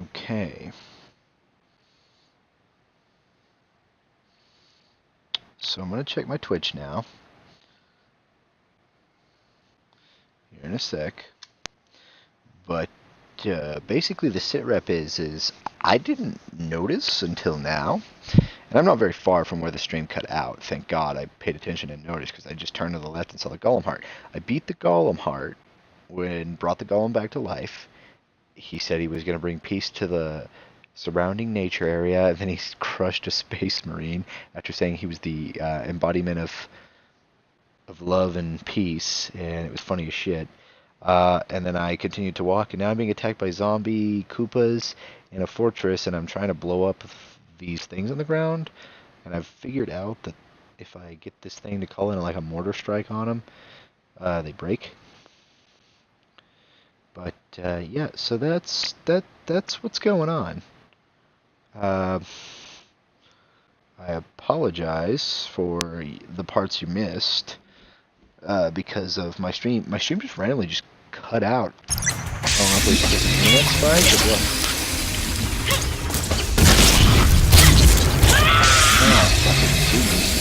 Okay. So I'm going to check my Twitch now. Here in a sec. But basically the sit rep is I didn't notice until now. And I'm not very far from where the stream cut out. Thank God I paid attention and noticed because I just turned to the left and saw the Golem Heart. I beat the Golem Heart when brought the Golem back to life. He said he was going to bring peace to the surrounding nature area, and then he crushed a space marine after saying he was the embodiment of love and peace, and it was funny as shit. And then I continued to walk, and now I'm being attacked by zombie Koopas in a fortress, and I'm trying to blow up these things on the ground. And I've figured out that if I get this thing to call in like a mortar strike on them, they break. But yeah, so that's what's going on. I apologize for the parts you missed because of my stream. My stream just randomly just cut out. I don't know if it was just an internet spike or what. Oh, fucking goodness.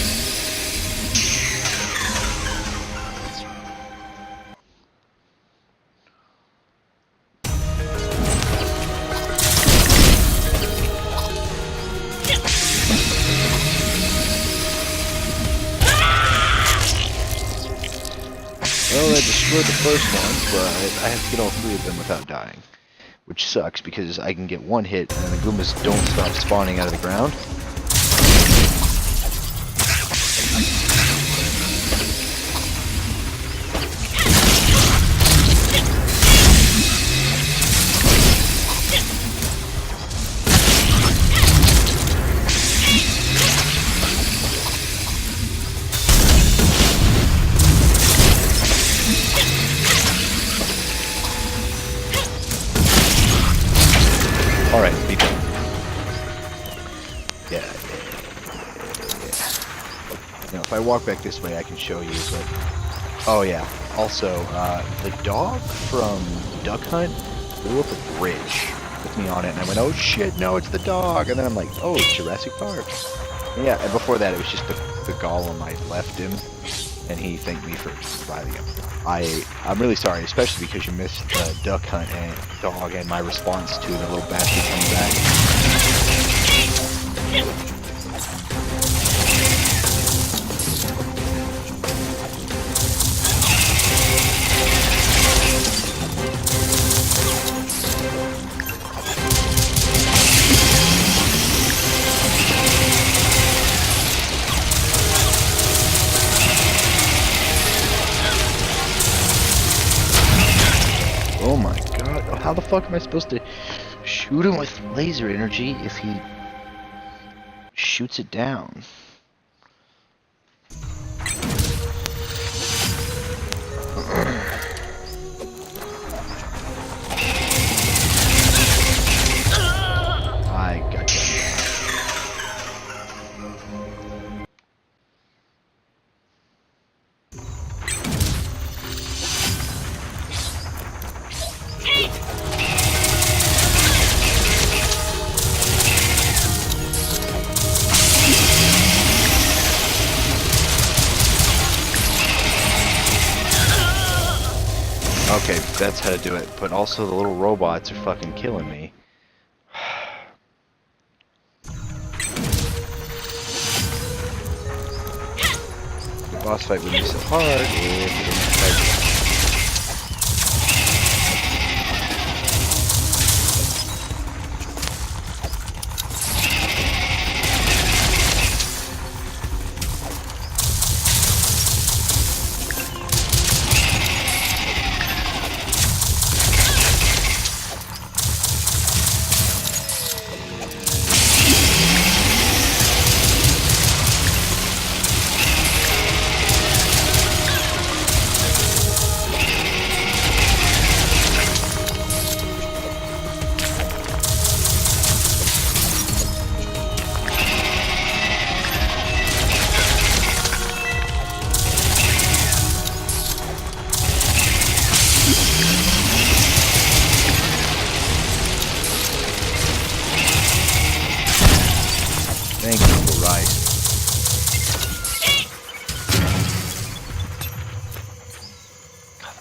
Well, I destroyed the first one, but I have to get all three of them without dying. Which sucks, because I can get one hit, and the Goombas don't stop spawning out of the ground. Alright, be done. Yeah. Now, if I walk back this way, I can show you, but... Oh, yeah. Also, the dog from Duck Hunt blew up a bridge with me on it, and I went, oh shit, no, it's the dog! And then I'm like, oh, it's Jurassic Park. And yeah, and before that, it was just the Golem. I left him, and he thanked me for surviving him. I'm really sorry, especially because you missed the Duck Hunt and dog and my response to the little bastard coming back. Oh my god, how the fuck am I supposed to shoot him with laser energy if he shoots it down? I gotcha. Okay, that's how to do it, but also the little robots are fucking killing me. The boss fight would be so hard if you didn't fight. Thank you, Uncle Rice. God,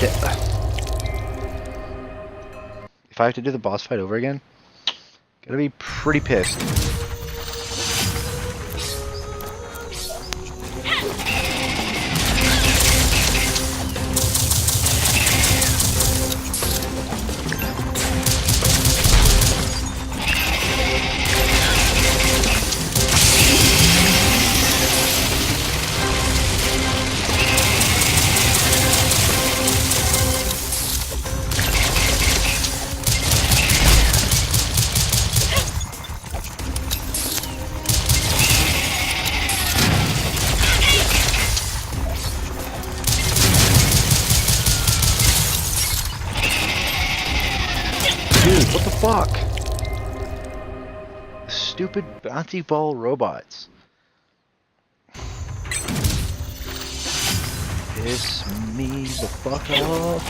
the boss. If I have to do the boss fight over again, gonna be pretty pissed. Dude, what the fuck? Stupid bouncy ball robots. Piss me the fuck off.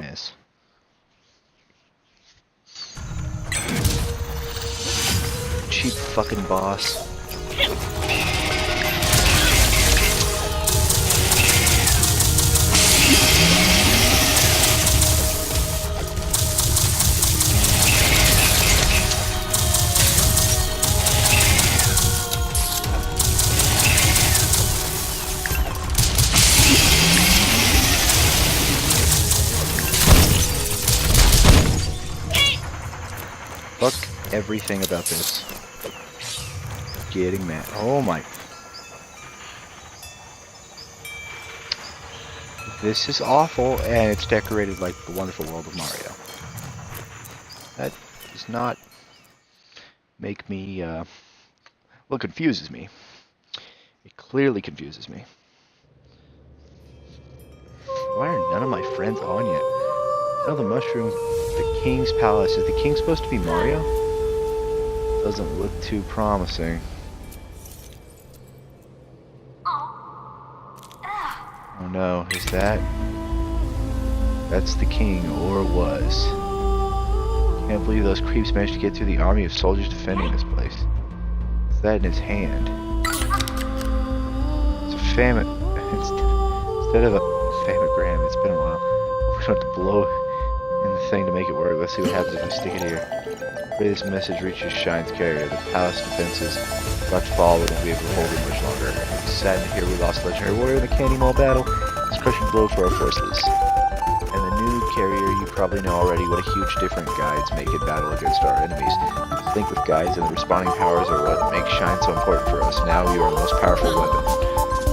Miss. Cheap fucking boss. Fuck everything about this. Getting mad. Oh my. This is awful, and it's decorated like the wonderful world of Mario. That does not make me, well, it confuses me. It clearly confuses me. Why are none of my friends on yet? Oh, the mushroom. The King's Palace. Is the king supposed to be Mario? Doesn't look too promising. Oh no, is that? That's the king, or was. Can't believe those creeps managed to get through the army of soldiers defending this place. What's that in his hand? It's a famine. Instead of a famagram, it's been a while. We don't have to blow in the thing to make it work. Let's see what happens if I stick it here. Pray this message reaches Shine's carrier. The palace defenses about to fall, but won't be able to hold it much longer. It's sad to hear we lost a legendary warrior in the Candy Mall battle. It's a crushing blow for our forces. And the new carrier, you probably know already what a huge difference guides make in battle against our enemies. Link with guides and the responding powers are what makes Shine so important for us. Now you are our most powerful weapon.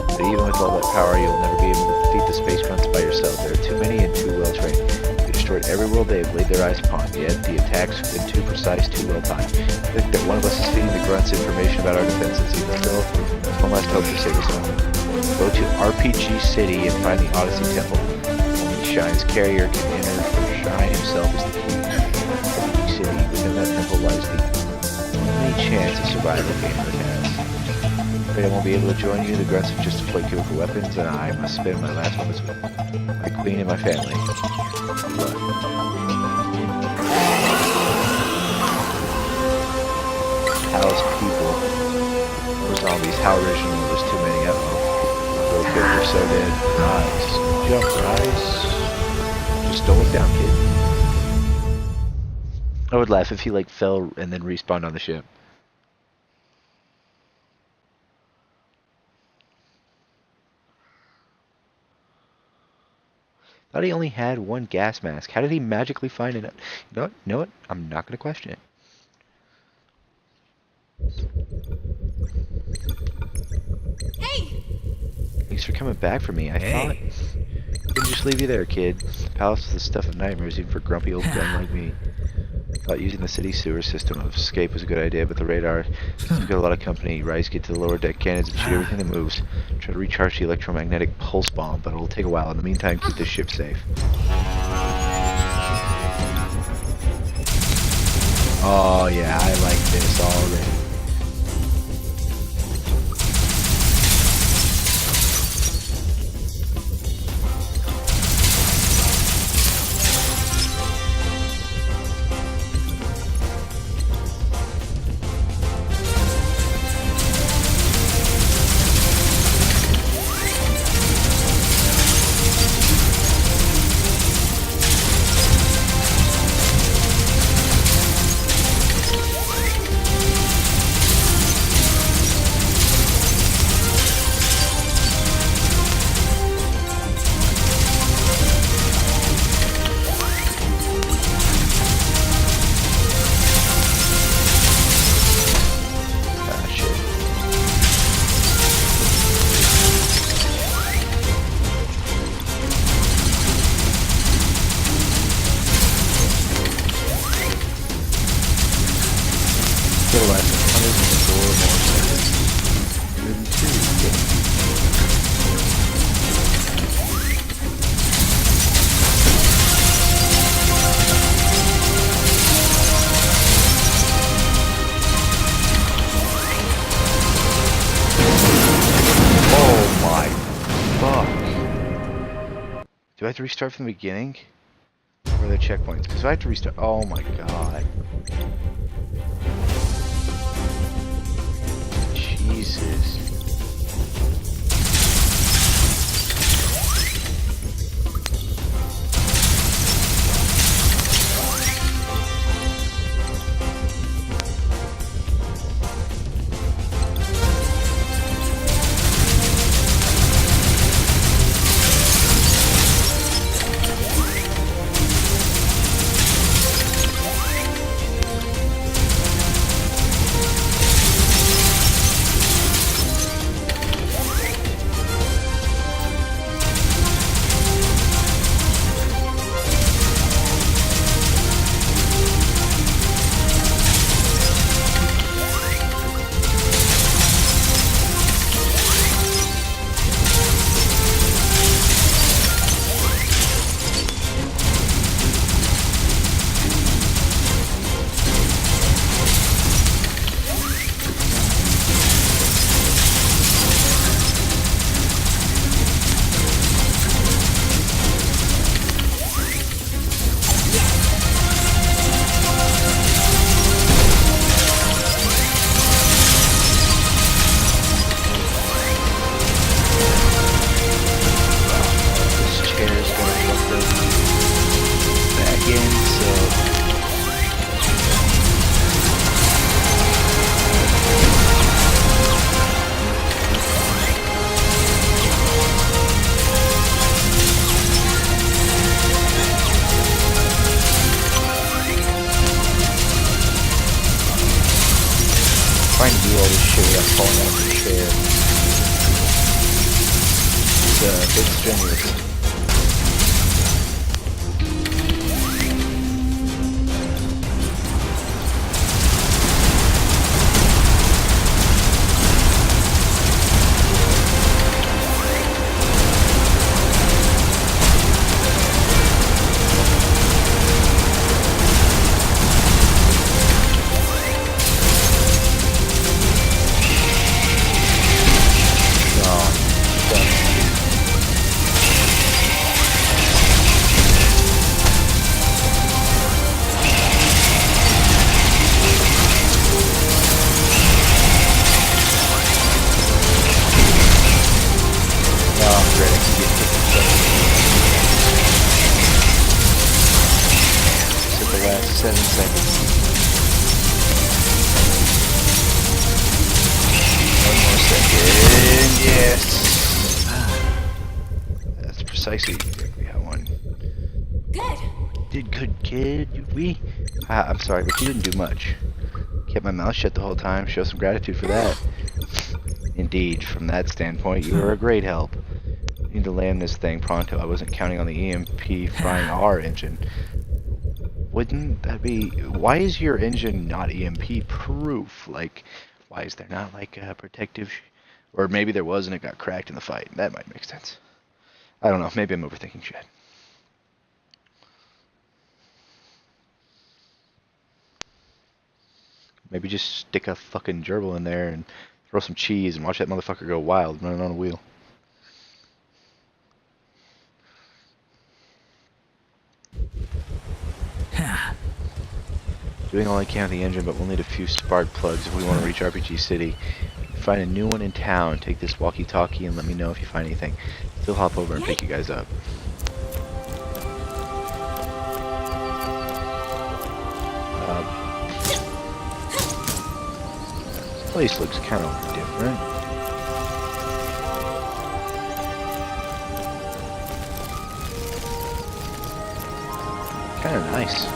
But even with all that power, you'll never be able to defeat the space grunts by yourself. There are too many and too well trained. They destroyed every world they have laid their eyes upon, yet the attacks have been too precise, too well timed. I think that one of us is feeding the grunts information about our defenses. Even still, one last hope to save us all. Go to RPG City and find the Odyssey Temple. Only Shine's carrier can enter, for Shine himself is the key. RPG City, within that temple lies the only chance of survival gamer has. Afraid I won't be able to join you. The grunts have just deployed chemical weapons, and I must spend my last moments with my queen and my family. But palace people, or zombies, how original, there's too many of them. I'll go good, we're so dead. Rise. Jump, rise. Just don't look down, kid. I would laugh if he like fell and then respawned on the ship. Thought he only had one gas mask. How did he magically find it? You know what? I'm not going to question it. Hey! Thanks for coming back for me. I thought I couldn't just leave you there, kid. The palace is the stuff of nightmares even for grumpy old Ben like me. Thought using the city sewer system of escape was a good idea, but the radar doesn't get a lot of company. Rise, get to the lower deck cannons and shoot everything that moves. Try to recharge the electromagnetic pulse bomb, but it'll take a while. In the meantime, keep this ship safe. Oh yeah, I like this already. Still less than 104 more seconds. 102. Oh my fuck. Do I have to restart from the beginning? Or are there checkpoints? Because if I have to restart. Oh my god. Jesus. Trying to do all this shit without falling out of the chair. It's a bit strenuous. Last 7 seconds. One more second. Yes. That's precisely exactly how one. Good. Did good, kid. I'm sorry, but you didn't do much. Kept my mouth shut the whole time. Show some gratitude for that. Indeed, from that standpoint, you were a great help. Need to land this thing pronto. I wasn't counting on the EMP frying our engine. Wouldn't that be... Why is your engine not EMP proof? Like, why is there not like a protective... Or maybe there was and it got cracked in the fight. That might make sense. I don't know. Maybe I'm overthinking shit. Maybe just stick a fucking gerbil in there and throw some cheese and watch that motherfucker go wild running on a wheel. Doing all I can with the engine, but we'll need a few spark plugs if we want to reach RPG City. Find a new one in town. Take this walkie-talkie and let me know if you find anything. Still hop over and pick you guys up. This place looks kind of different. Kind of nice.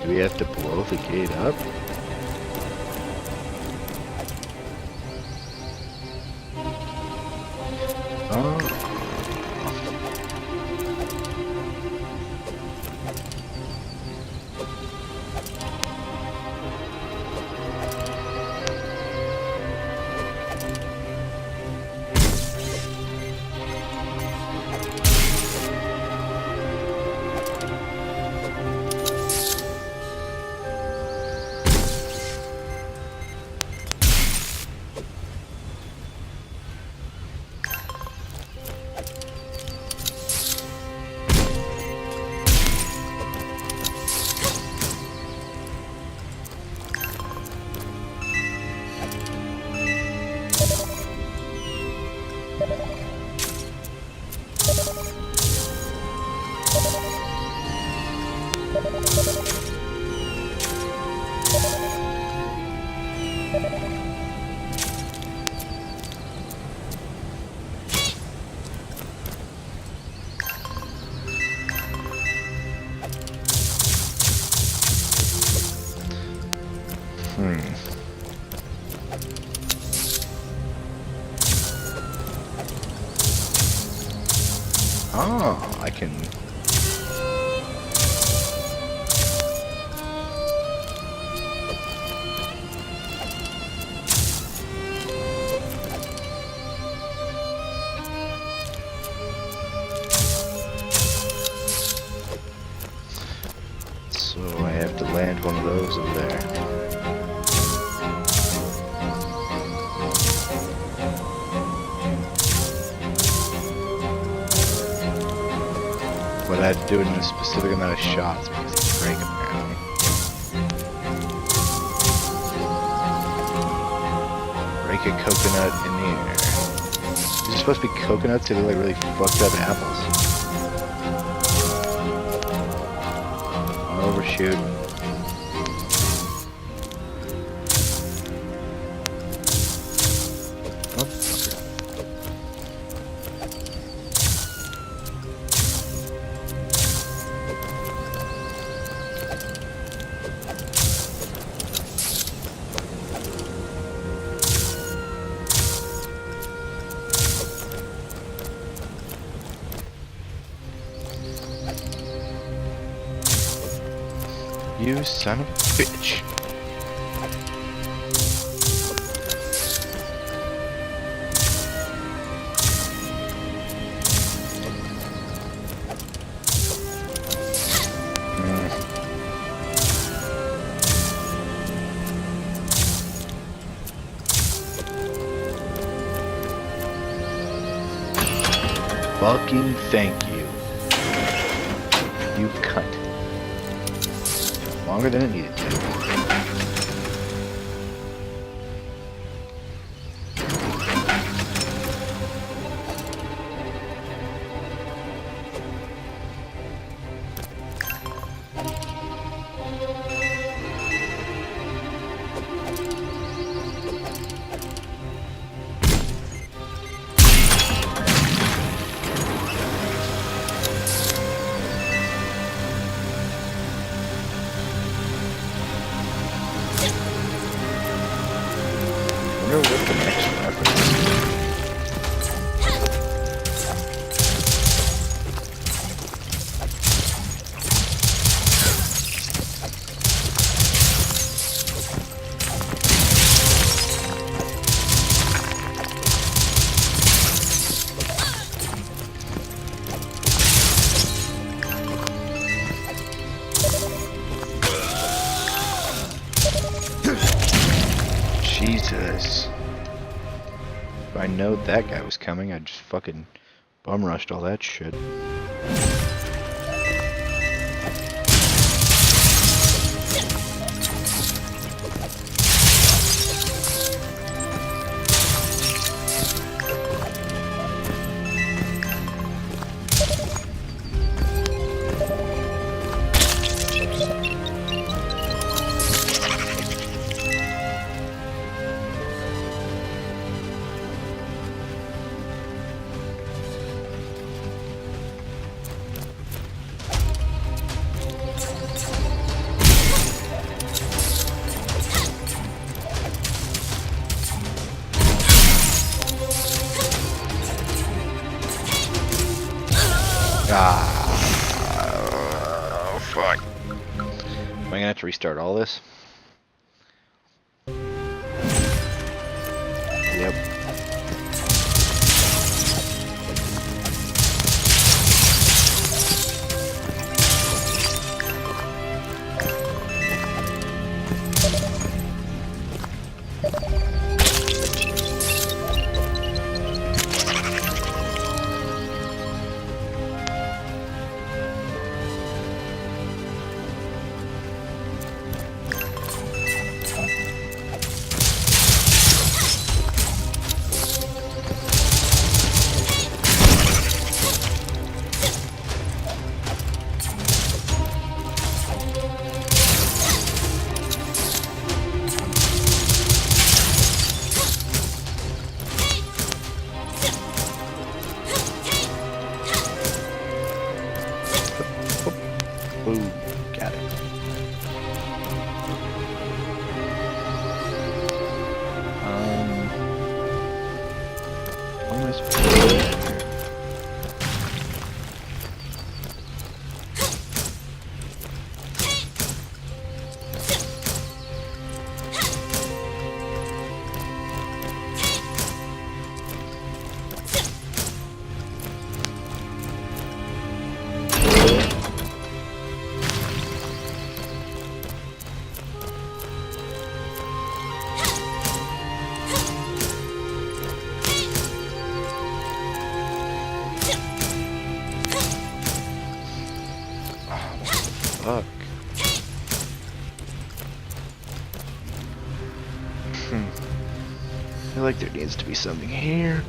Do we have to blow the gate up? Oh. Oh, I can... So I have to land one of those over there. But I had to do it in a specific amount of shots because it's break apparently. Break a coconut in the air. These are supposed to be coconuts, they look like really fucked up apples. Overshoot. You son of a bitch. Fucking thank you. longer than it needed to. I wonder what the next reference is. Jesus. If I knowed that guy was coming, I'd just fucking bum rushed all that shit. Oh, fuck. Am I gonna have to restart all this? Yep. Boom. Got it. What am I supposed to do here? Fuck. I feel like there needs to be something here.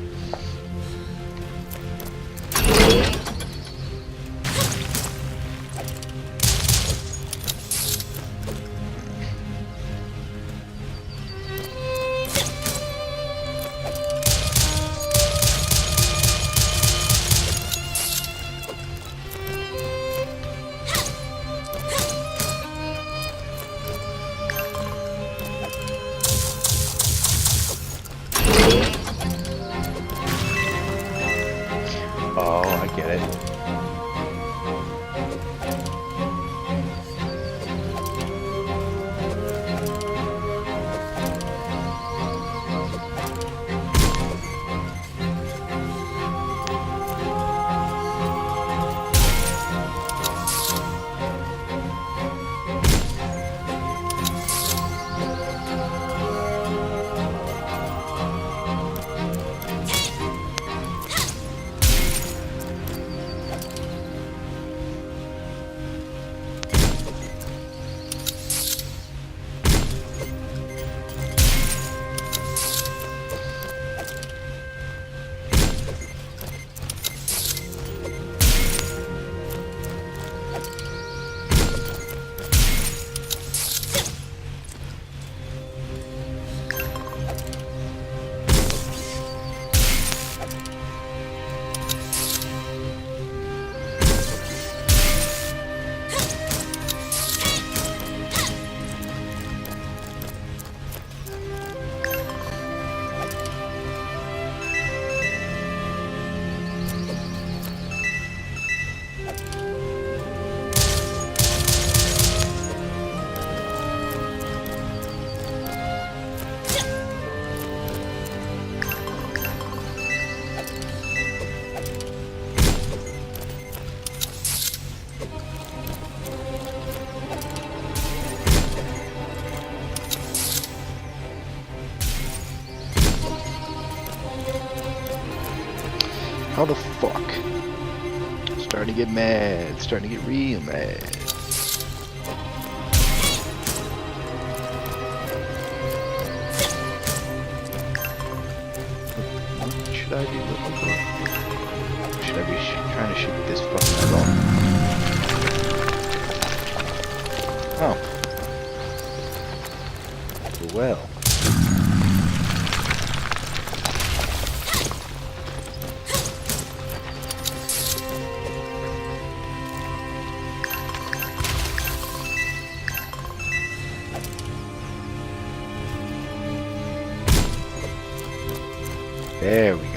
How the fuck? Starting to get mad. Starting to get real mad. What should I be looking for? Should I be trying to shoot this fucking ball? Oh. Well. There we go.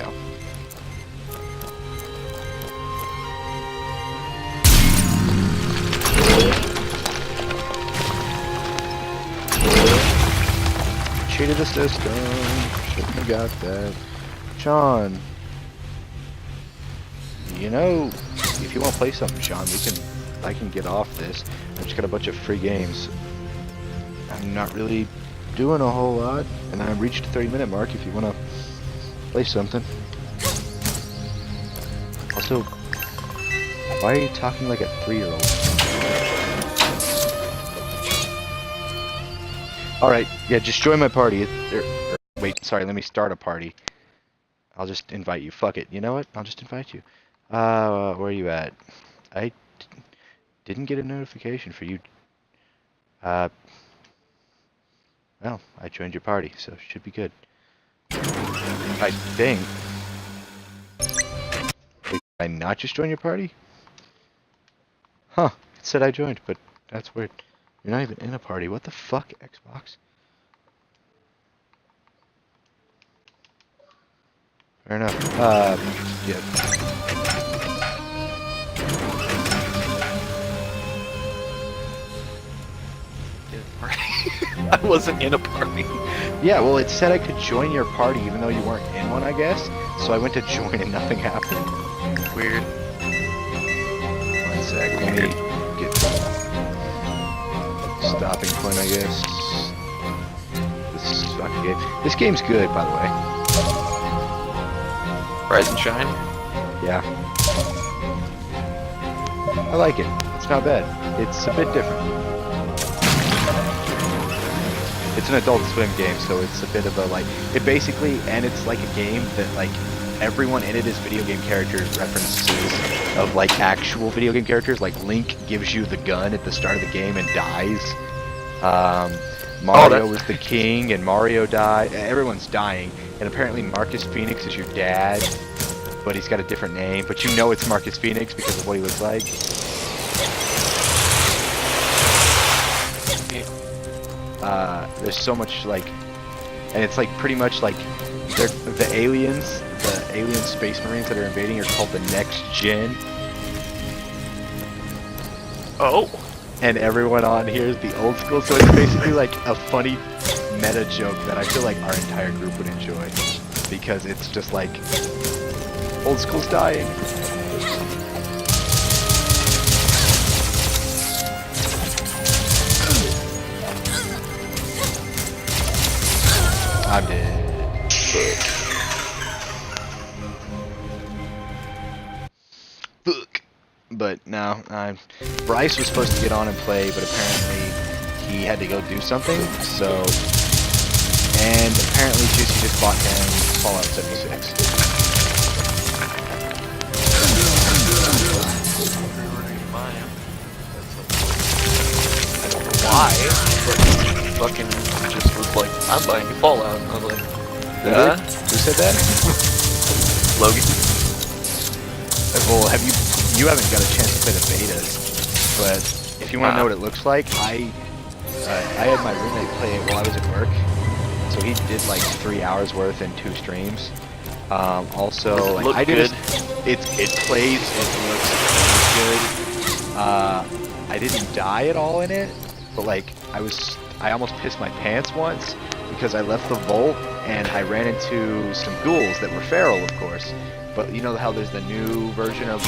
Cheated the system. Shouldn't have got that. Sean. You know, if you want to play something, Sean, I can get off this. I just got a bunch of free games. I'm not really doing a whole lot, and I reached the 30-minute mark if you want to play something. Also, why are you talking like a 3-year-old? Alright, yeah, just join my party. Wait, sorry, let me start a party. I'll just invite you. Fuck it. You know what? I'll just invite you. Where are you at? I didn't get a notification for you. Well, I joined your party, so it should be good. I think. Wait, did I not just join your party? Huh, it said I joined, but that's weird. You're not even in a party. What the fuck, Xbox? Fair enough. Yeah. I wasn't in a party. Yeah, well, it said I could join your party even though you weren't in one, I guess. So I went to join and nothing happened. Weird. 1 sec, let me get stopping point, I guess. This fucking game. This game's good, by the way. Rise and shine. Yeah. I like it. It's not bad. It's a bit different. It's an Adult Swim game, so it's a bit of a like, it basically, and it's like a game that like, everyone in it is video game characters, references of like actual video game characters, like Link gives you the gun at the start of the game and dies. Mario was the king and Mario died, everyone's dying, and apparently Marcus Phoenix is your dad, but he's got a different name, but you know it's Marcus Phoenix because of what he looks like. There's so much like, and it's like pretty much like the alien space marines that are invading are called the Next Gen. Oh. And everyone on here is the old school, so it's basically like a funny meta joke that I feel like our entire group would enjoy, because it's just like, old school's dying. I'm dead. Fuck. But no, Bryce was supposed to get on and play, but apparently he had to go do something, so... And apparently Juicy just bought him Fallout 76. I don't know why, but fucking just was like, I'm buying Fallout, and I was like, yeah? Who said that? Logan. Well, you haven't got a chance to play the betas, but if you want to know what it looks like, I had my roommate play it while I was at work, so he did like 3 hours worth in 2 streams. Also, like, I did it plays, it looks good. I didn't die at all in it, but like I almost pissed my pants once because I left the vault and I ran into some ghouls that were feral, of course. But you know how there's the new version of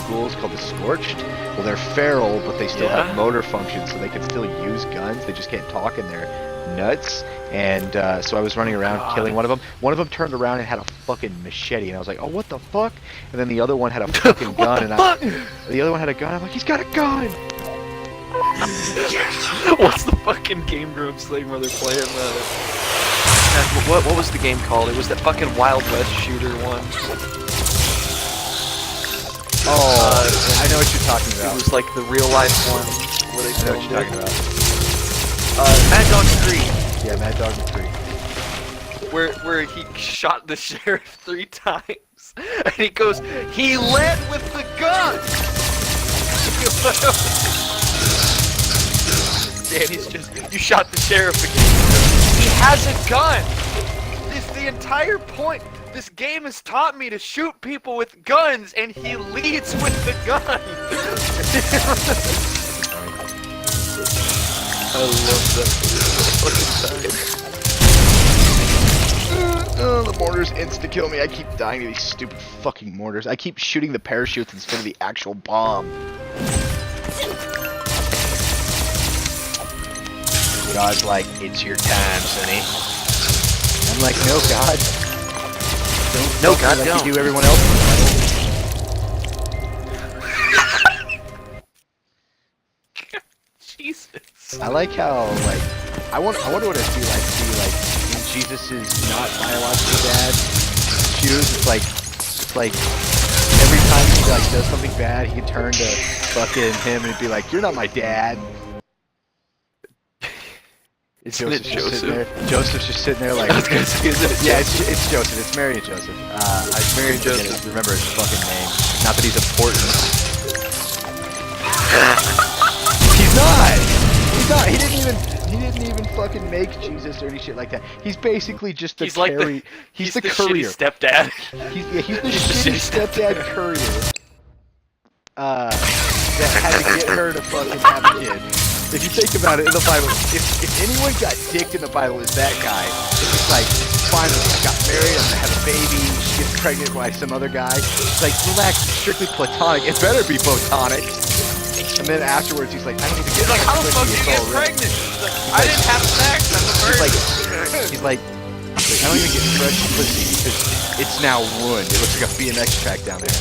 ghouls called the Scorched? Well, they're feral, but they still have motor functions, so they can still use guns. They just can't talk, and they're nuts. And so I was running around killing one of them. One of them turned around and had a fucking machete, and I was like, "Oh, what the fuck?" And then the other one had a fucking gun, and the other one had a gun. I'm like, "He's got a gun!" What's the fucking Game Grumps thing where they're playing what was the game called? It was that fucking Wild West shooter one. Oh, I know what you're talking It about. was like the real life one where they I know what filmed you're it. talking about. Mad Dog 3, Yeah, Mad Dog 3. where he shot the sheriff 3 times, and he goes, he led with the gun. Danny's just, you shot the sheriff again. He has a gun. This the entire point. This game has taught me to shoot people with guns, and he leads with the gun. I love that fucking time. Oh, the mortars insta-kill me. I keep dying to these stupid fucking mortars. I keep shooting the parachutes instead of the actual bomb. God's like, it's your time, Sonny. I'm like, no, God. Don't No, fuck me God, like don't. you do everyone else. Jesus. I like how, like, I wonder what it'd be like to be like in Jesus' not biological dad shoes. It's like every time he like does something bad, he can turn to fucking him and be like, "You're not my dad." Isn't it Joseph's just Joseph? sitting there. Joseph's just sitting there like, I was gonna say, is it yeah, it's Joseph. It's Mary and Joseph. It's Mary and Joseph. Remember his fucking name. Not that he's important. He's not. He's not. He didn't even fucking make Jesus or any shit like that. He's basically just the He's like carry. He's the courier. shitty stepdad. He's the He's the shitty shitty stepdad courier. That had to get her to fucking have a kid. If you think about it in the Bible, if anyone got dicked in the Bible, it's that guy. It's like, finally, I got married, I'm gonna have a baby, she gets pregnant by some other guy. It's like, relax, it's strictly platonic. It better be platonic. And then afterwards, he's like, I don't even get He's like, how the fuck pussy, did you it's get all right. pregnant? He's like, I didn't have sex. I'm a virgin. He's like, I don't even get fresh pussy because it's now ruined. It looks like a BMX track down there.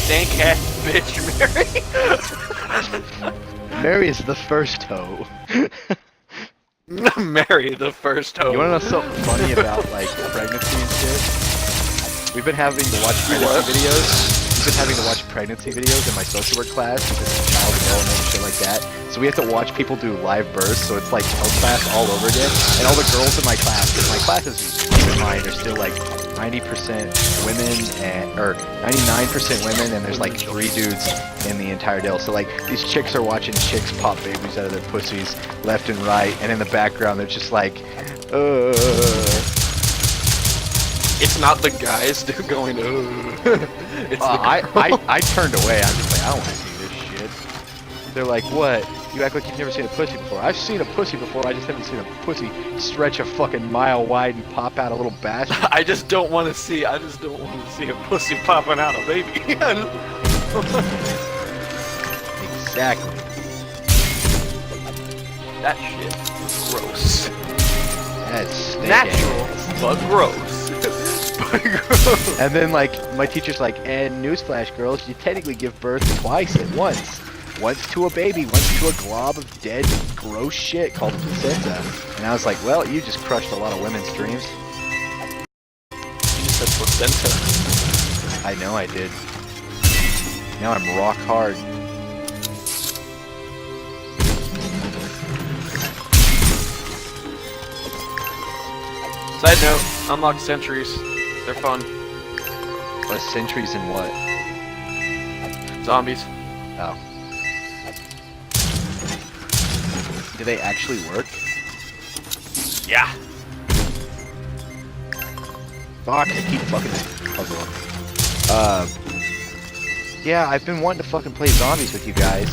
Dank ass bitch, Mary. Mary is the first hoe. Mary the first hoe. You wanna know something funny about like pregnancy and shit? We've been having to watch pregnancy videos. We've been having to watch pregnancy videos in my social work class because it's child development and shit like that. So we have to watch people do live births. So it's like health class all over again. And all the girls in my class, because my classes, keep in mind, are still like 90% women or 99% women, and there's like 3 dudes in the entire deal. So like these chicks are watching chicks pop babies out of their pussies left and right, and in the background they're just like, It's not the guys going, it's the I turned away. I'm just like, I don't want to see this shit. They're like, what? You act like you've never seen a pussy before. I've seen a pussy before. I just haven't seen a pussy stretch a fucking mile wide and pop out a little bastard. I just don't want to see a pussy popping out a baby. Exactly. That shit is gross. That's snake Natural, ass. but gross. And then like my teacher's like, and newsflash, girls, you technically give birth twice at once. Once to a baby, once to a glob of dead, gross shit called a placenta. And I was like, well, you just crushed a lot of women's dreams. You just said placenta. I know I did. Now I'm rock hard. Side note, unlock sentries. They're fun. Sentries in what? Zombies. Oh. Do they actually work? Yeah. Fuck, I keep fucking this puzzle up. Yeah, I've been wanting to fucking play zombies with you guys,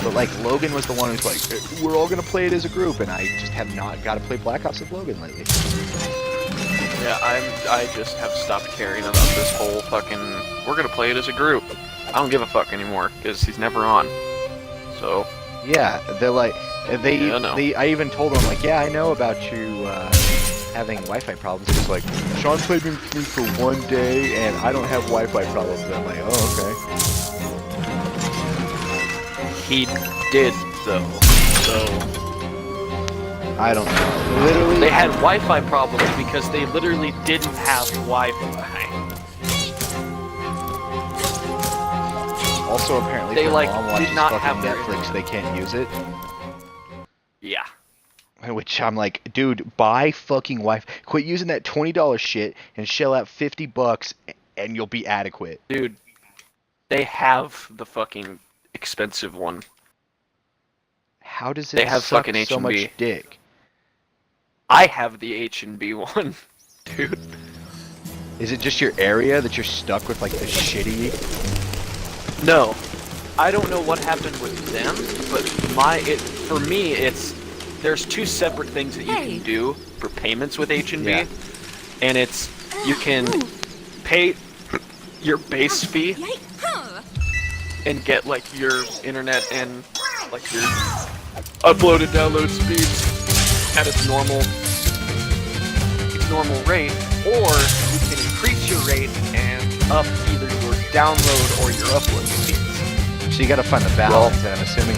but like Logan was the one who's like, we're all gonna play it as a group, and I just have not got to play Black Ops with Logan lately. Yeah, I just have stopped caring about this whole fucking, we're gonna play it as a group. I don't give a fuck anymore, because he's never on. So. Yeah, they're like, Yeah, I know. I even told them like, yeah, I know about you having Wi-Fi problems. It's like, Sean played with me for 1 day and I don't have Wi-Fi problems. And I'm like, oh, okay. He did though. So I don't know. Literally, they had Wi-Fi problems because they literally didn't have Wi-Fi. also apparently They, if your like, mom did watches not fucking have their Netflix, internet. they can't use it. Yeah. Which I'm like, dude, buy fucking Wi-Fi. Quit using that $20 shit and shell out $50 and you'll be adequate. Dude, they have the fucking expensive one. How does it They have suck fucking so H&B. much dick? I have the H&B one, dude. Is it just your area that you're stuck with like the shitty? No, I don't know what happened with them, but for me, there's two separate things that you can do for payments with H&B, Yeah. and it's you can pay your base fee and get like your internet and like your upload and download speeds at its normal rate, or you can increase your rate and up either your download or your upload speeds. So you gotta find the balance, and I'm assuming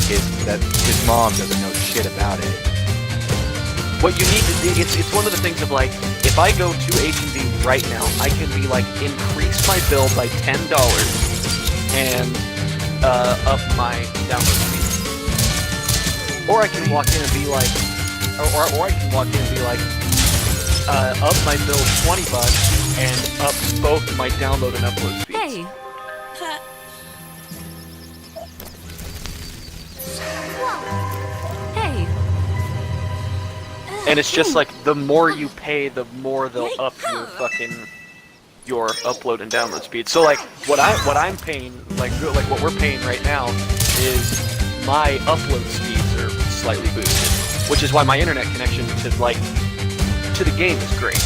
his mom doesn't know shit about it. What you need to do, it's one of the things of like, if I go to H&B right now, I can be like, increase my bill by $10 and up my download speed. Or I can walk in and be like, or I can walk in and be like, up my bill $20 and up both my download and upload speeds. Hey. Hey. And it's just like, the more you pay, the more they'll up your upload and download speed. So like, what I'm paying, like what we're paying right now, is my upload speeds are slightly boosted, which is why my internet connection to the game is great.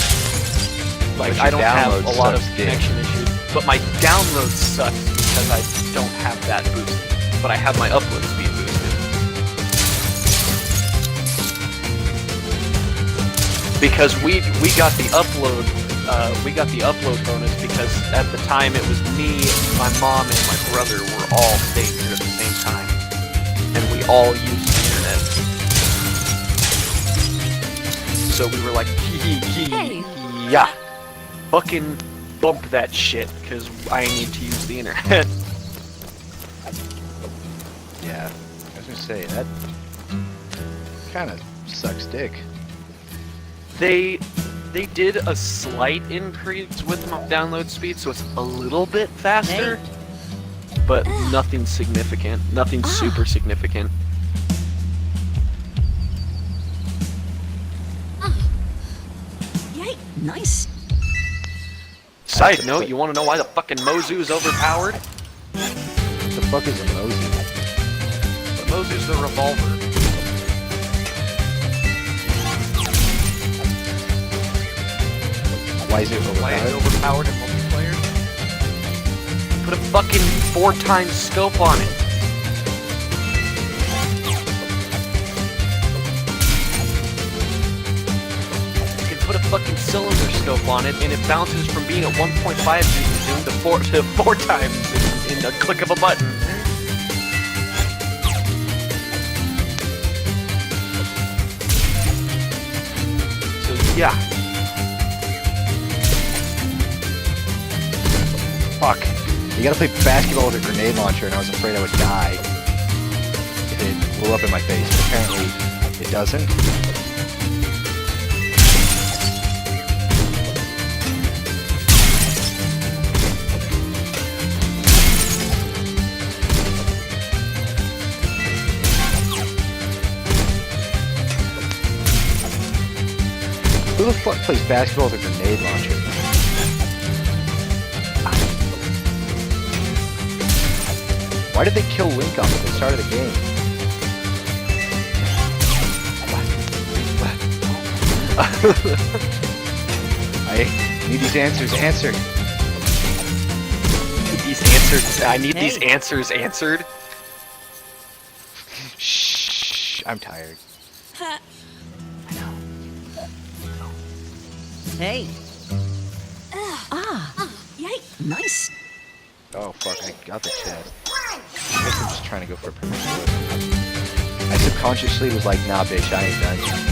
Like, I don't have a lot of connection issues, but my download sucks because I don't have that boosted, but I have my upload speed boosted. Because we got the upload bonus because at the time it was me, my mom, and my brother were all staying here at the same time, and we all used the internet. So we were like, yeah, fucking bump that shit because I need to use the internet. Yeah, I was gonna say that kind of sucks dick. They did a slight increase with my download speed, so it's a little bit faster, but nothing significant, nothing super significant. Yay. Nice. Side note, you want to know why the fucking Mozu is overpowered? What the fuck is a Mosey? The Mozu's the revolver. Why is it Why is it overpowered? overpowered in multiplayer? Put a fucking 4x scope on it. You can put a fucking cylinder scope on it, and it bounces from being at 1.5 zoom to 4 times in a click of a button. So yeah. Fuck. You gotta play basketball with a grenade launcher, and I was afraid I would die if it blew up in my face. But apparently, it doesn't. Who the fuck plays basketball with a grenade launcher? Why did they kill Link off at the start of the game? I need these answers answered. I need these answers answered. Shh. I'm tired. Hey. Yay, nice. Oh fuck, I got the chest. I guess I'm just trying to go for a perfect look. I subconsciously was like, nah bitch, I ain't done yet.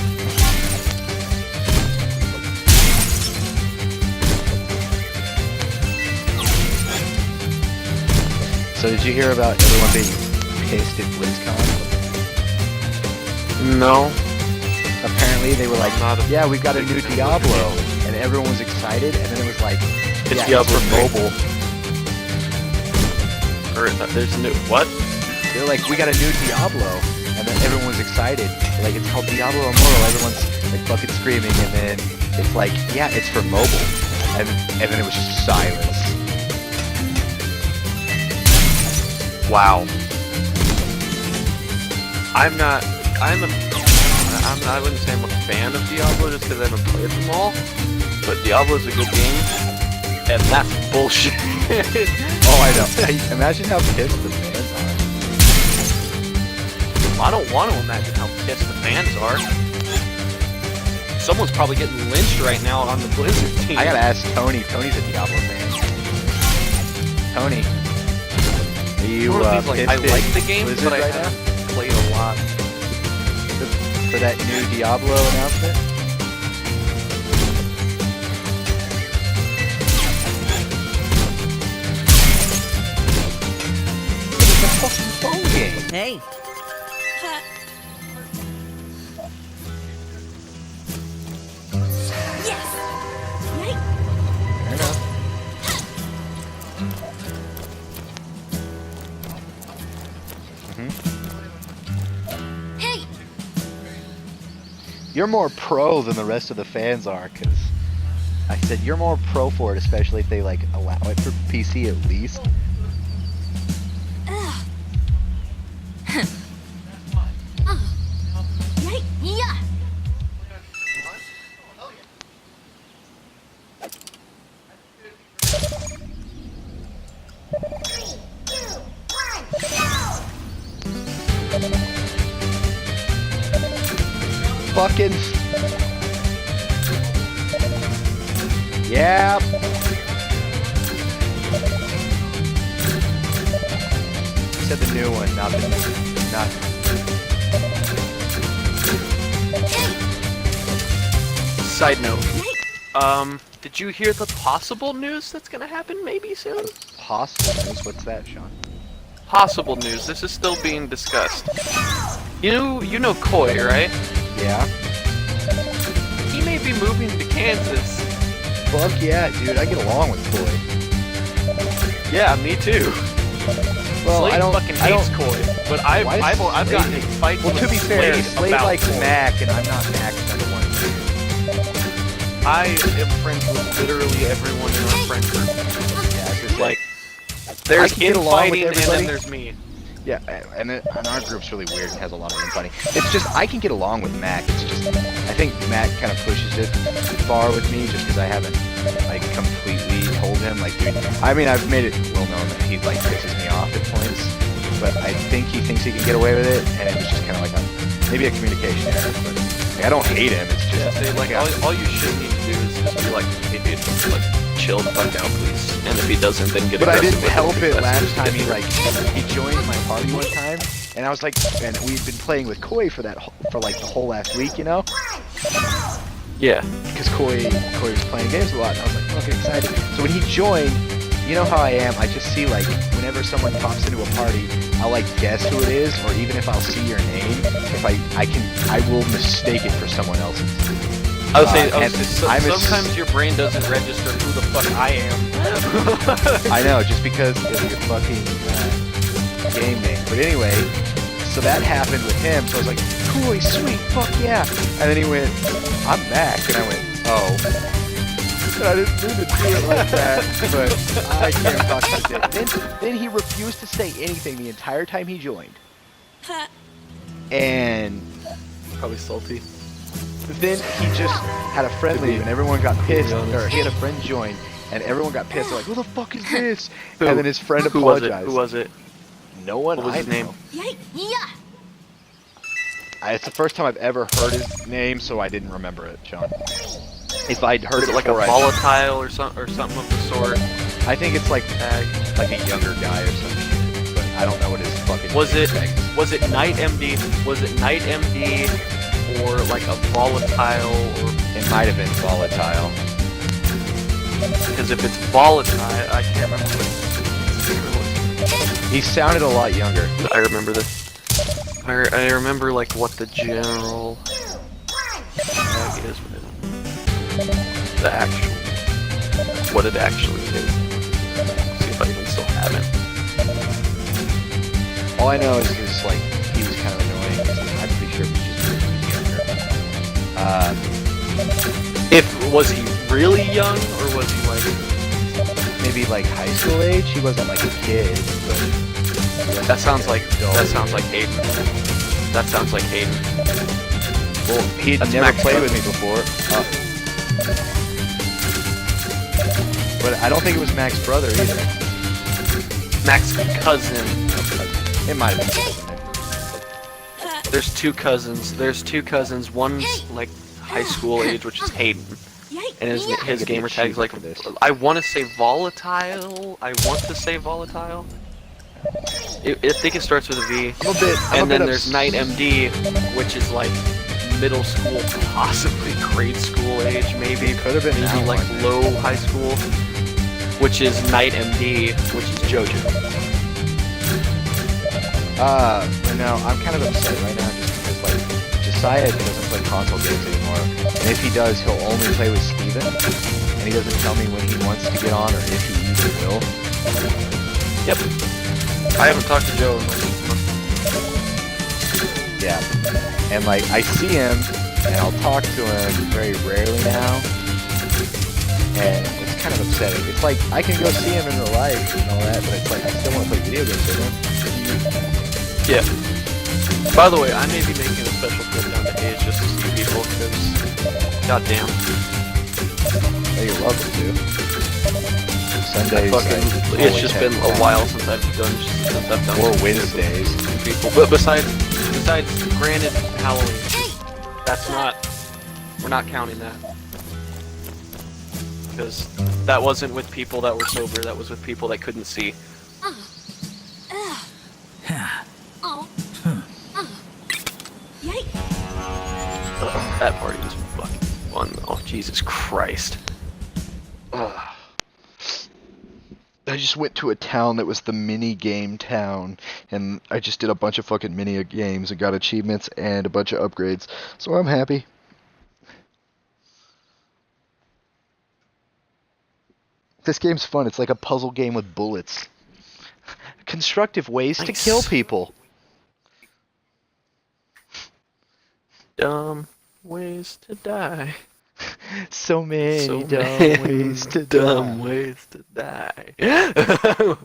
So did you hear about everyone being pissed at BlizzCon? No. Apparently they were like, yeah, we've got a new Diablo, and everyone was excited, and then it was like, yeah, it's for mobile. Or there's new what? They're like, we got a new Diablo, and then everyone was excited. Like, it's called Diablo Immortal. Everyone's like fucking screaming, and then it's like, yeah, it's for mobile, and then it was just silence. Wow. I wouldn't say I'm a fan of Diablo just because I haven't played them all, but Diablo's a good game, and that's bullshit. Oh, I know. Imagine how pissed the fans are. I don't want to imagine how pissed the fans are. Someone's probably getting lynched right now on the Blizzard team. I gotta ask Tony. Tony's a Diablo fan. Tony, are you like, pissed I like the at game, Blizzard but I right now? haven't played a lot. For that new Diablo announcement? It's a fucking phone game. Hey. Yes. Yay. Fair enough. Hey. You're more pro than the rest of the fans are, because I said you're more pro for it, especially if they like allow it for PC at least. Yay. Yeah. Fucking. Yep. You said the new one, not the new. Not. Side note. Did you hear the possible news that's gonna happen maybe soon? Possible news? What's that, Sean? Possible news. This is still being discussed. You know Koi, right? Yeah. He may be moving to Kansas. Fuck yeah, dude. I get along with Koi. Yeah, me too. Well, Slade I don't. fucking I don't. hates Koi, but I've Slade gotten in hate- fights Well, with to be fair, Slade about likes Koi. Mac, and I'm not Mac's number one. I am friends with literally everyone in our friend group. Yeah, it's just Like, I there's can get along with infighting and everybody. then there's me. yeah, and our group's really weird and has a lot of infighting. It's just I can get along with Mac. It's just I think Mac kind of pushes it far with me, just because I haven't like completely told him like, dude. I mean, I've made it well known that he like pisses me off at points, but I think he thinks he can get away with it, and it was just kind of like maybe a communication error. But like, I don't hate him. It's just Yeah, like all you should need to do is just be like, hey dude, like chill the fuck out, please. And if he doesn't, then get. But I aggressive didn't with him, help it because last just time. get He joined my party one time, and I was like, and we'd been playing with Koi for like the whole last week, you know, Yeah. because Koi was playing games a lot, and I was like fucking excited. So when he joined, you know how I am. I just see like whenever someone pops into a party, I'll like guess who it is, or even if I'll see your name, if I will mistake it for someone else's. I would say, and sometimes your brain doesn't register who the fuck I am. I know, just because of your fucking game name. But anyway, so that happened with him. So I was like, cool, sweet, fuck yeah. And then he went, I'm back. And I went, oh. And I didn't mean to do it like that, but I can't talk to him. Then he refused to say anything the entire time he joined. And Probably salty. then he just had a friend leave, and everyone got pissed, or he had a friend join, and everyone got pissed. They're like, who the fuck is this? Who? And then his friend Who was apologized. it? Who was it? No one What was I his name? know. Yay. Yeah. It's the first time I've ever heard his name, so I didn't remember it, Sean. If I'd heard Is it it like a before, volatile or something of the sort? I think it's like a younger guy or something, but I don't know what his fucking. Was name it tag. was it Night MD? Was it Night MD or like a volatile? Or It might have been volatile. because if it's volatile, I can't remember what it was. He sounded a lot younger. I remember this. I remember like what the general tag is, but the actual what it actually is. See if I even still have it. All I know is like he was kind of annoying. I'm pretty sure he was just really younger. Was he really young or was he like? Maybe like high school age. He wasn't like a kid, but That sounds like adult. Hayden. That sounds like Hayden. Well, he had That's never Max played Brother. with me before. But I don't think it was Mac's brother either. Max's cousin. It might have been. There's two cousins. One's like high school age, which is Hayden, Yike. and his Get gamer the tag's like achievement for this. I want to say volatile. I think it starts with a V. And then there's Night MD, which is like middle school, possibly grade school age, maybe. Could have been maybe now, like I think. low high school, which is Night MD, which is JoJo. But no, I'm kind of upset right now just because like Josiah doesn't play console games anymore, and if he does, he'll only play with Steven, and he doesn't tell me when he wants to get on or if he even will. Yep. I haven't talked to Joe in like a month. Yeah, and like I see him, and I'll talk to him very rarely now, and it's kind of upsetting. It's like I can go see him in real life and all that, but it's like I still want to play video games with him. Yeah. By the way, I may be making a special trip down to Hayes just to see people, because goddamn. Hey, you're welcome to. Sundays. It's just been a while since I've done Or Wednesdays. people. But besides granted Halloween, we're not counting that. Because that wasn't with people that were sober, that was with people that couldn't see. Oh. Yike. That party was fucking fun. Oh, Jesus Christ. I just went to a town that was the mini game town, and I just did a bunch of fucking mini games and got achievements and a bunch of upgrades, so I'm happy. This game's fun. It's like a puzzle game with bullets. Constructive ways to Nice. kill people. Dumb ways to die. So many So dumb many ways to dumb die. ways to die.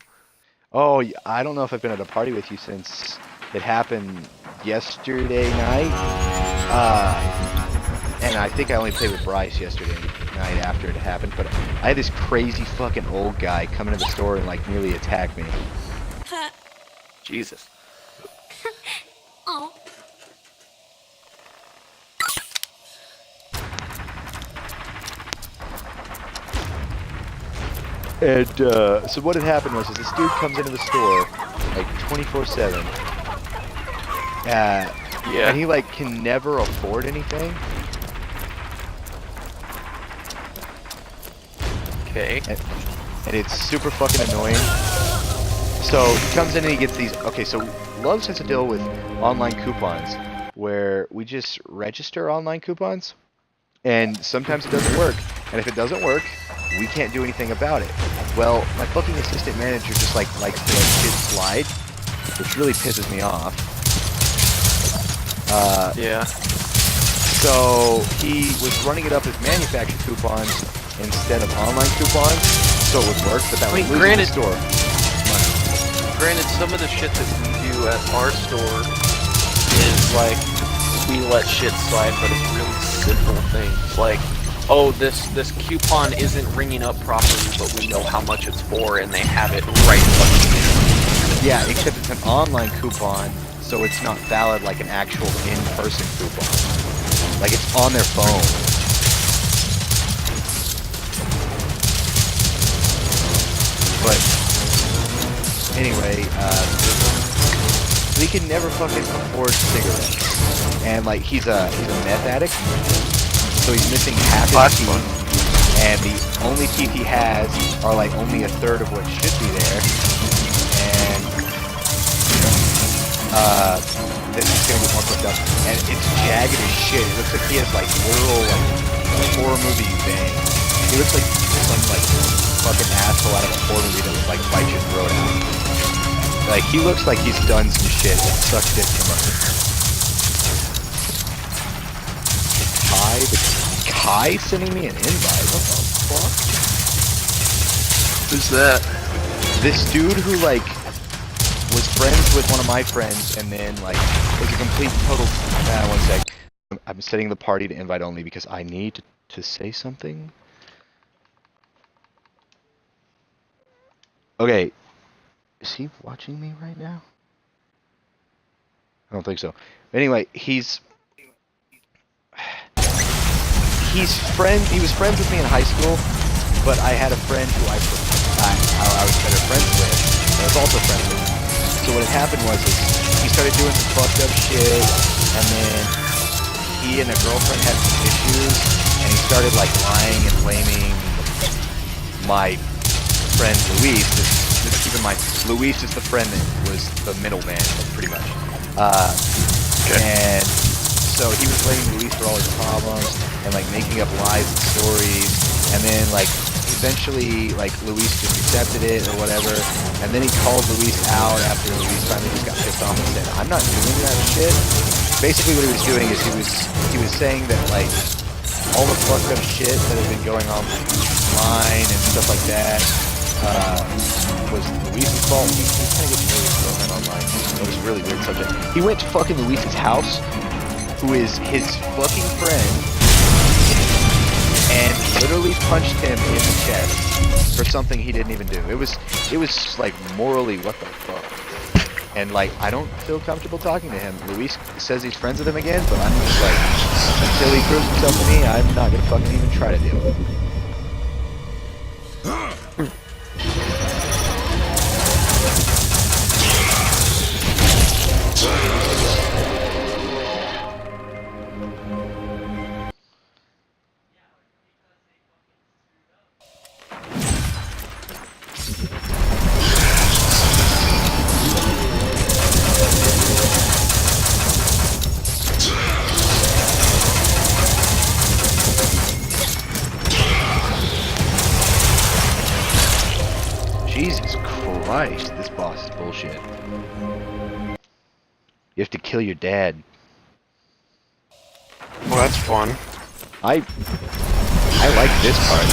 Oh, I don't know if I've been at a party with you since it happened yesterday night. And I think I only played with Bryce yesterday night after it happened. But I had this crazy fucking old guy come into the store and like nearly attack me. Jesus. Oh. And so what had happened was this dude comes into the store like 24/7. Yeah. And he like can never afford anything. Okay. And it's super fucking annoying. So he comes in and he gets these. Okay, so Loves has to deal with online coupons where we just register online coupons, and sometimes it doesn't work. And if it doesn't work, we can't do anything about it. Well, my fucking assistant manager just likes to let shit slide, which really pisses me off. Yeah. So he was running it up as manufactured coupons instead of online coupons, so it would work. But that I mean, was losing granted- the store. Granted, some of the shit that we do at our store is like we let shit slide, but it's really simple things. Like, oh, this coupon isn't ringing up properly, but we know how much it's for, and they have it right fucking Yeah, except it's an online coupon, so it's not valid like an actual in-person coupon. Like it's on their phone. But anyway, he can never fucking afford cigarettes, and like he's a meth addict, so he's missing half his teeth, and the only teeth he has are like only a third of what should be there, and this is gonna get more fucked up, and it's jagged as shit. It looks like he has like literal like horror movie veins. He looks like some like fucking asshole out of a horror movie that would like bite your throat out. Like he looks like he's done some shit that sucks dick for money. Kai sending me an invite. What the fuck? Who's that? This dude who like was friends with one of my friends and then like was a complete total. One sec. I'm setting the party to invite only because I need to say something. Okay. Is he watching me right now? I don't think so. Anyway, he was friends with me in high school, but I had a friend who I was better friends with, and I was also friends with. So what had happened was he started doing some fucked up shit, and then he and a girlfriend had some issues, and he started like lying and blaming my friend Luis. Keep in mind, Luis is the friend that was the middleman, pretty much. And so he was blaming Luis for all his problems and like making up lies and stories. And then like eventually like Luis just accepted it or whatever. And then he called Luis out after Luis finally just got pissed off and said, "I'm not doing that shit." Basically what he was doing is he was saying that like all the fucked up shit that had been going on online and stuff like that was Luis's fault. He kind of gets really thrown online. It was a really weird subject. He went to fucking Luis's house, who is his fucking friend, and literally punched him in the chest for something he didn't even do. It was like morally what the fuck. And like I don't feel comfortable talking to him. Luis says he's friends with him again, but I'm just like, until he proves himself to me, I'm not gonna fucking even try to deal with him. Jesus Christ, this boss is bullshit. You have to kill your dad. Well, that's fun. I like this part.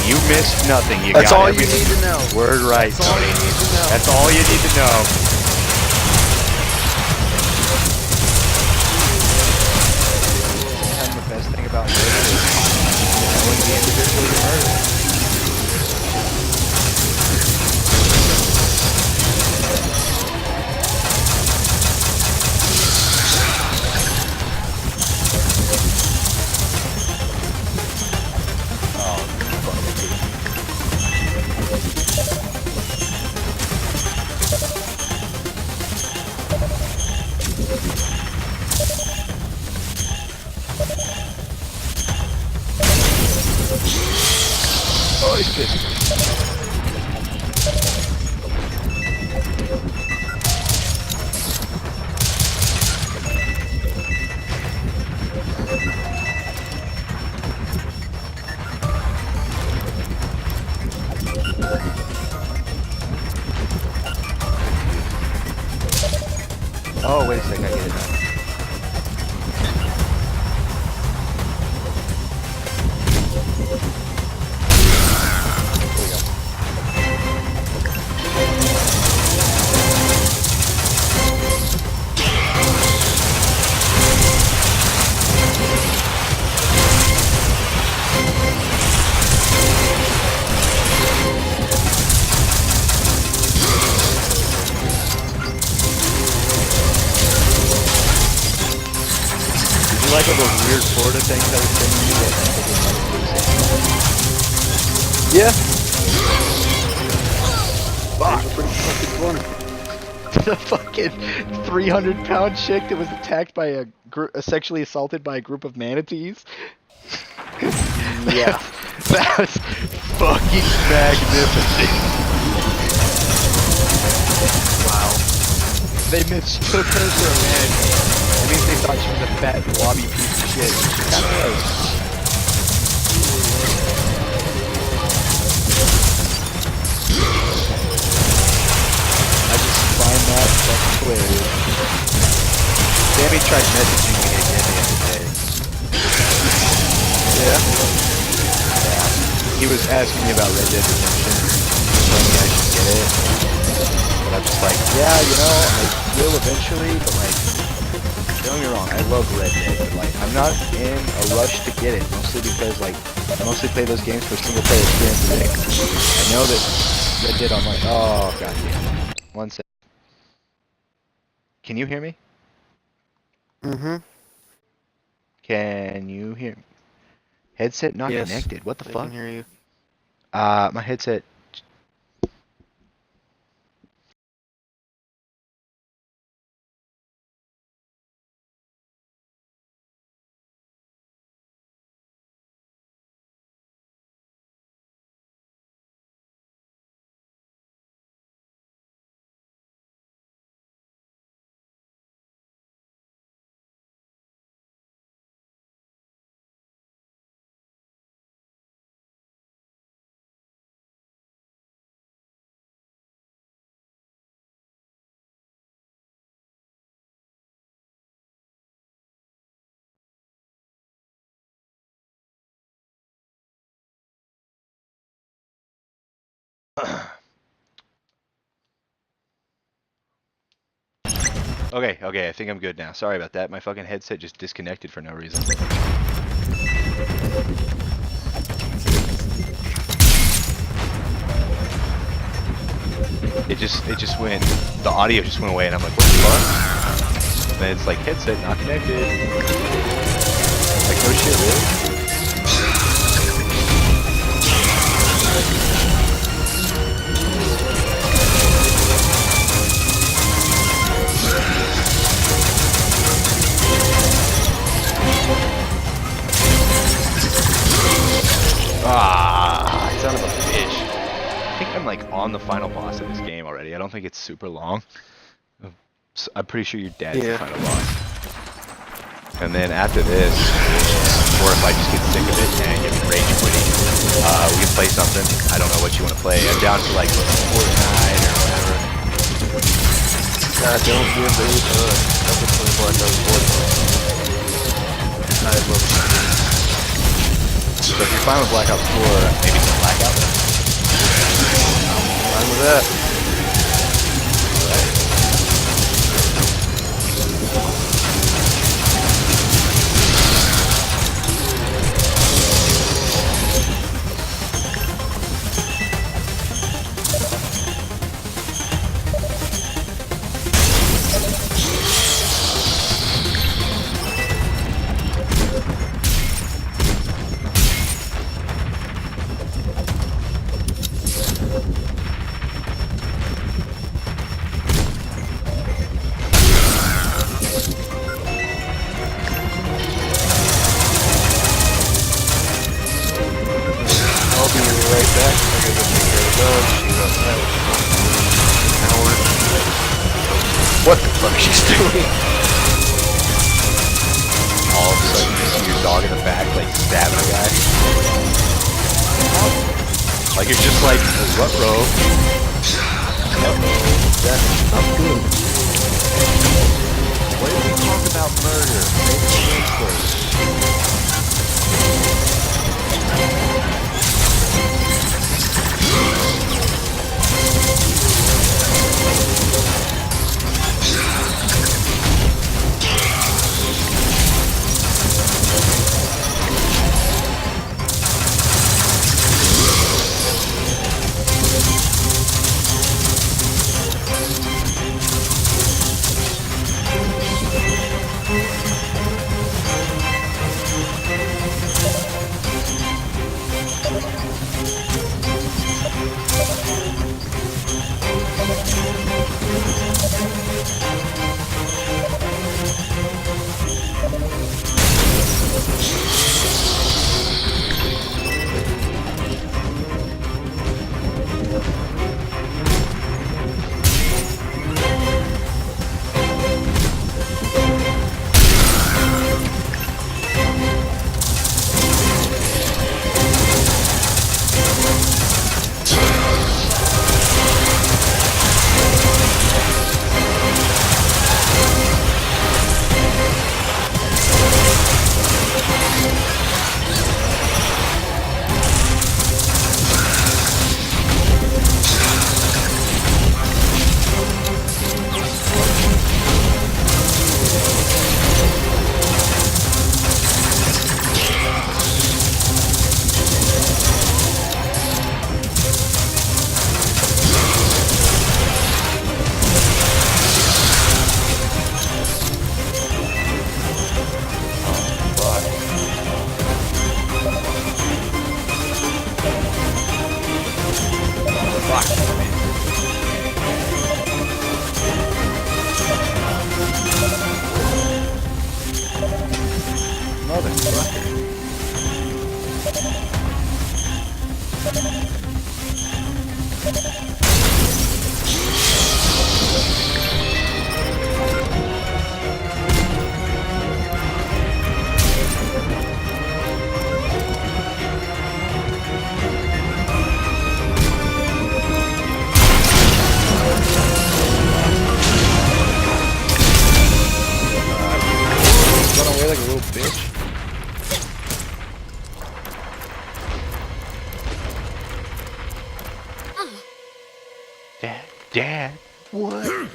You missed nothing. That's all you need to know. Word right, That's all you need to know. That's all you need to know. And the best thing about this is knowing the individual you murdered. Oh, he's pissed. Oh, wait a second, I get it now. like all those weird Florida things I was saying to you that Yeah. Fuck. Those are pretty fucking fun. The fucking 300-pound chick that was attacked by sexually assaulted by a group of manatees. Yeah. That was fucking magnificent. Wow. They mistook her for a manatee. That means they thought she was a fat, blobby piece of shit. She kind of was. I just find that fucking hilarious. Sammy tried messaging me again the other day. Yeah. He was asking me about Red Dead Redemption, telling me I should get it. But I'm just like, yeah, you know, I will eventually, but like, don't get me wrong, I love Red Dead, but like, I'm not in a rush to get it, mostly because like, I mostly play those games for single player experience. I know that Red Dead Online, oh god damn it. One sec. Can you hear me? Mm-hmm. Can you hear me? Headset not Yes. connected, what the I fuck? can hear you. My headset. Okay, I think I'm good now. Sorry about that. My fucking headset just disconnected for no reason. It just went, the audio just went away and I'm like, what the fuck? And then it's like, headset not connected. Like, no shit, really? Ah, son of a bitch. I think I'm like on the final boss of this game already. I don't think it's super long. I'm pretty sure your dad's the final boss. And then after this, or if I just get sick of it and get rage quitting, we can play something. I don't know what you want to play. I'm down to like Fortnite or whatever. God, don't give me number 24 no Fortnite. I love it. So if you're fine with Black Ops 4, maybe some Blackout. Fine with that. What the fuck is she doing? All of a sudden you see your dog in the back like stabbing a guy. Like you're just like, what bro? That's not good. What did we talk about murder? Dad, what?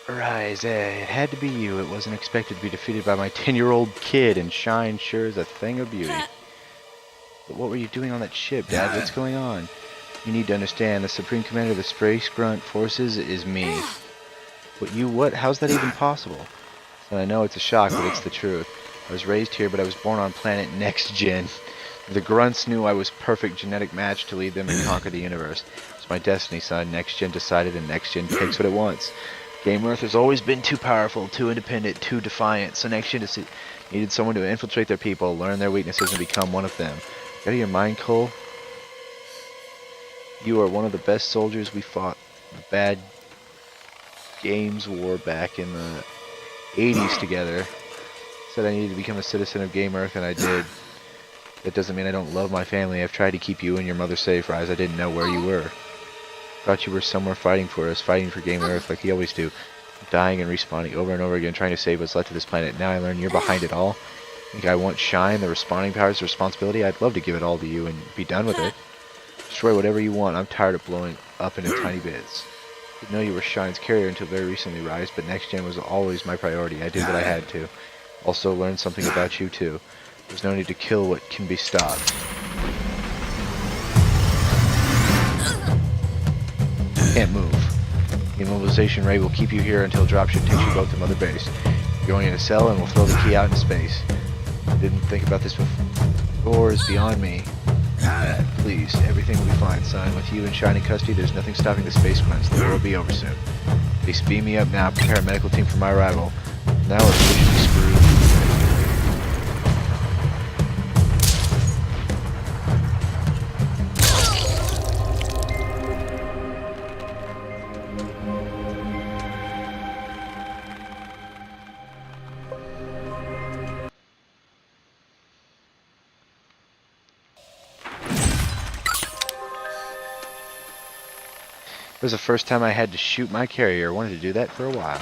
Rise, it had to be you. It wasn't expected to be defeated by my 10-year-old kid, and Shine sure is a thing of beauty. But what were you doing on that ship, Dad? What's going on? You need to understand, the Supreme Commander of the Space Grunt Forces is me. What? How's that even possible? And I know it's a shock, but it's the truth. I was raised here, but I was born on planet Next Gen. The Grunts knew I was perfect genetic match to lead them and conquer the universe. It's my destiny, son. Next Gen decided, and Next Gen takes what it wants. Game Earth has always been too powerful, too independent, too defiant, so Next Gen needed someone to infiltrate their people, learn their weaknesses, and become one of them. Out of your mind, Cole? You are one of the best soldiers we fought the bad games war back in the 80s together. Said I needed to become a citizen of Game Earth, and I did. That doesn't mean I don't love my family. I've tried to keep you and your mother safe, Rise. I didn't know where you were. Thought you were somewhere fighting for us, fighting for Game Earth like you always do. Dying and respawning over and over again, trying to save what's left of this planet. Now I learn you're behind it all. Think I want Shine, the respawning powers, the responsibility? I'd love to give it all to you and be done with it. Destroy whatever you want. I'm tired of blowing up into tiny bits. Didn't know you were Shine's carrier until very recently, Rise, but Next Gen was always my priority. I did what I had to. Also learned something about you, too. There's no need to kill what can be stopped. Can't move. The immobilization ray will keep you here until dropship takes you both to Mother Base. You're going in a cell and we'll throw the key out into space. Didn't think about this before. Is beyond me. Please, everything will be fine, son. With you in Shining custody, there's nothing stopping the space cleanse. The war will be over soon. Please beam me up now. Prepare a medical team for my arrival. Now we're officially screwed. It was the first time I had to shoot my carrier. I wanted to do that for a while.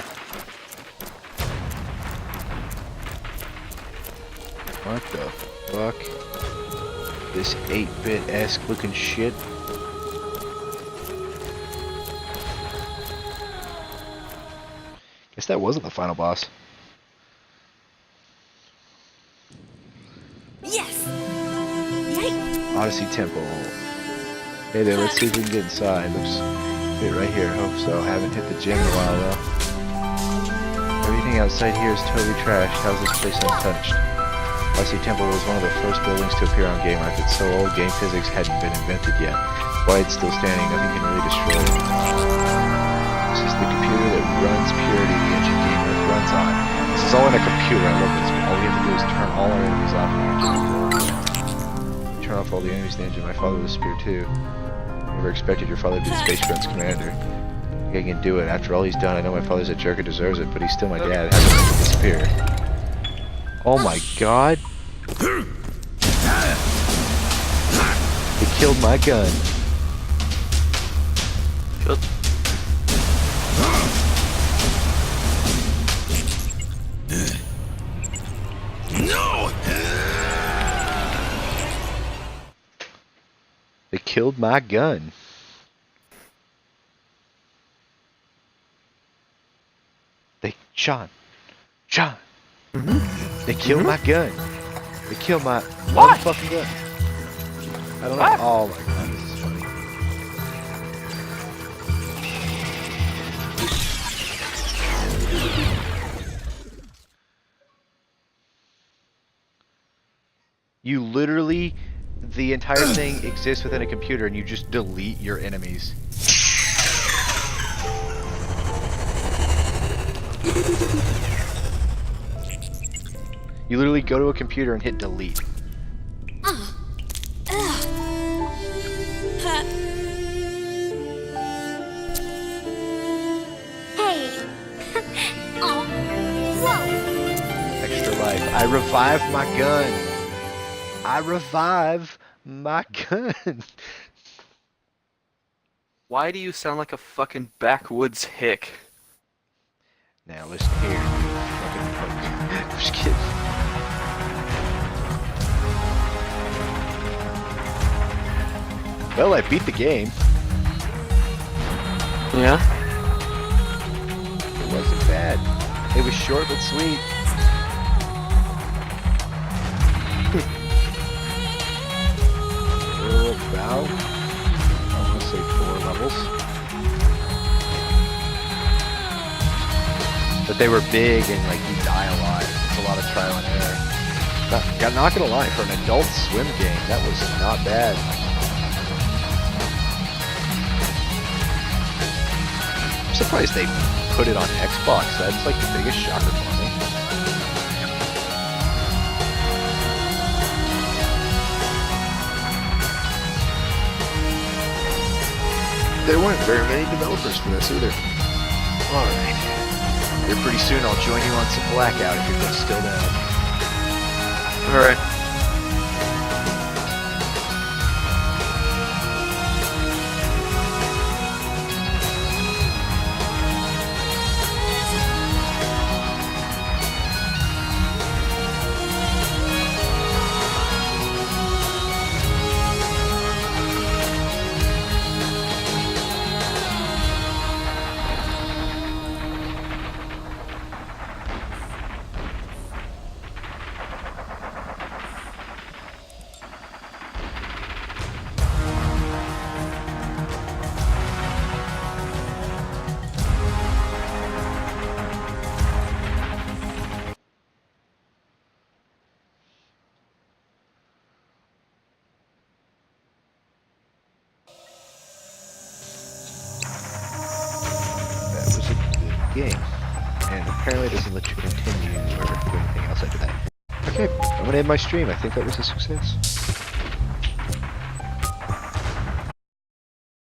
What the fuck? This 8-bit-esque looking shit. Guess that wasn't the final boss. Yes. Yay. Odyssey Temple. Hey there, let's see if we can get inside. Looks fit right here. Hope so. Haven't hit the gym in a while though. Everything outside here is totally trashed. How's this place untouched? Odyssey Temple was one of the first buildings to appear on Game Earth. It's so old, game physics hadn't been invented yet. Why it's still standing, nothing can really destroy it. is all in a computer. I love this. All we have to do is turn all our enemies off. Turn off all the enemies in the engine. My father was a spear too. Never expected your father to be the Space Ground's commander. I think I can do it. After all he's done, I know my father's a jerk and deserves it, but he's still my dad. How can I disappear? Oh my god. They killed my gun. No! They killed my gun. Sean. They killed my gun. They killed my fucking gun. I don't know. What? Oh my god, this is funny. You literally, the entire thing exists within a computer and you just delete your enemies. You literally go to a computer and hit delete. Hey. Oh. Whoa. Extra life. I revive my gun. I revive my gun. Why do you sound like a fucking backwoods hick? Now listen here. I'm just kidding. Well, I beat the game. Yeah? It wasn't bad. It was short but sweet. About, I want to say 4 levels. But they were big and like you die a lot. It's a lot of trial and error. Not gonna lie, for an Adult Swim game, that was not bad. I'm surprised they put it on Xbox. That's like the biggest shocker for me. There weren't very many developers for this either. Alright. Here pretty soon I'll join you on some Blackout if you're still down. Alright. Game, and apparently it doesn't let you continue or do anything else after that. Okay, I'm gonna end my stream. I think that was a success.